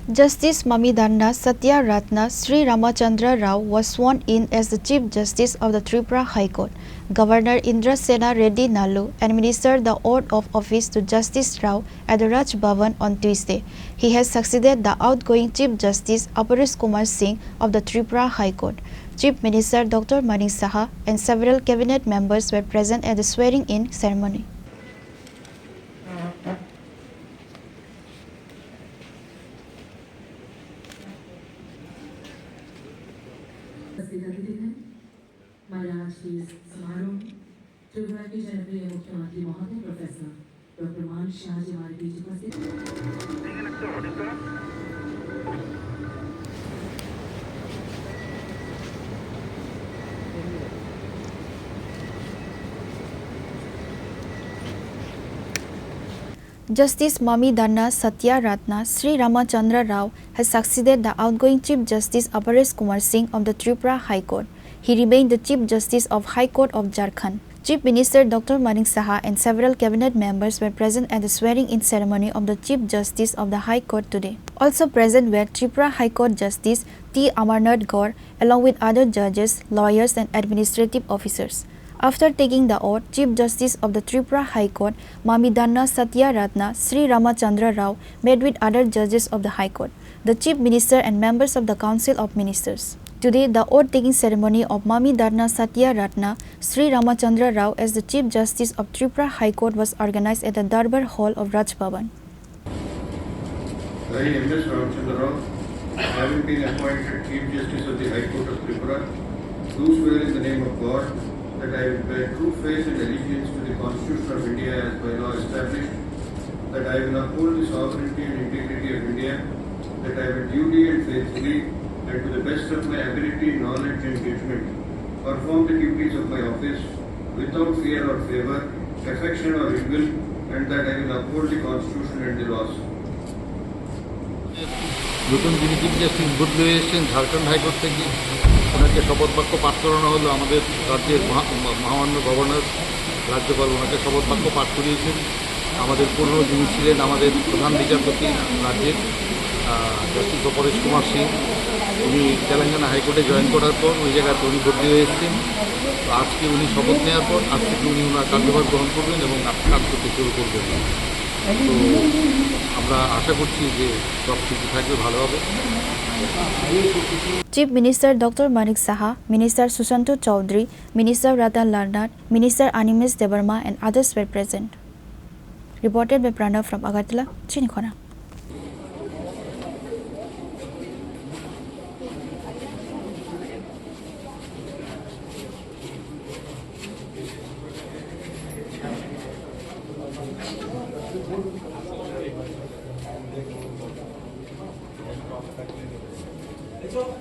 Justice Mamedanna Satya Ratna Sri Ramachandra Rao was sworn in as the Chief Justice of the Tripura High Court. Governor Indrasena Reddy Nalu administered the oath of office to Justice Rao at the Raj Bhavan on Tuesday. He has succeeded the outgoing Chief Justice Aparis Kumar Singh of the Tripura High Court. Chief Minister Dr. Manik Saha and several cabinet members were present at the swearing-in ceremony. Tripura के जनप्रिय मुख्यमंत्री महोदय professor doctor मान शाह जी हमारे बीच उपस्थित Justice Mamedanna Satya Ratna Sri Ramachandra Rao has succeeded the outgoing Chief Justice Aparis Kumar Singh of the Tripura High Court. He remained the Chief Justice of High Court of Jharkhand. Chief Minister Dr. Manik Saha and several cabinet members were present at the swearing-in ceremony of the Chief Justice of the High Court today. Also present were Tripura High Court Justice T. Amarnath Gaur along with other judges, lawyers and administrative officers. After taking the oath, Chief Justice of the Tripura High Court, Mamedanna Satya Ratna Sri Ramachandra Rao met with other judges of the High Court, the Chief Minister and members of the Council of Ministers. Today, the oath-taking ceremony of Mamedanna Satya Ratna Sri Ramachandra Rao as the Chief Justice of Tripura High Court was organized at the Darbar Hall of Raj Bhavan. I, M.S. Ramachandra Rao, having been appointed Chief Justice of the High Court of Tripura, do swear in the name of God that I will bear true faith and allegiance to the Constitution of India as by law established, that I will uphold the sovereignty and integrity of India, that I will duly and faithfully and to the best of my ability, knowledge and judgment perform the duties of my office without fear or favour, affection or ill will, and that I will uphold the Constitution and the laws. নতুন যিনি chief justice বদলে এসেছেন Jharkhand high court থেকে ওনাকে শপথ বাক্য পাঠ করানো হলো। আমাদের রাজ্যের মহামান্য গভর্নর রাজ্যপাল ওনাকে শপথ বাক্য পাঠ করিয়েছেন। আমাদের পূর্ণ যিনি ছিলেন আমাদের প্রধান বিচারপতি রাজ্যের জাস্টিস অপরেশ কুমার সিং, উনি তেলেঙ্গানা হাইকোর্টে জয়েন করার পর ওই জায়গাতে উনি বদলি হয়ে এসেছেন। তো আজকে উনি শপথ নেওয়ার পর আজ থেকে উনি ওনার কার্যভার গ্রহণ করবেন এবং কাজ করতে শুরু করবেন। তো আমরা আশা করছি যে সব কিছু থাকবে, ভালো হবে। Chief Minister Dr. Manik Saha, Minister Sushanto Chaudhary, Minister Ratna, Minister Animesh Debarma and others were present. Reported by Pranav from Agartala, Chini, Khorang. It's all.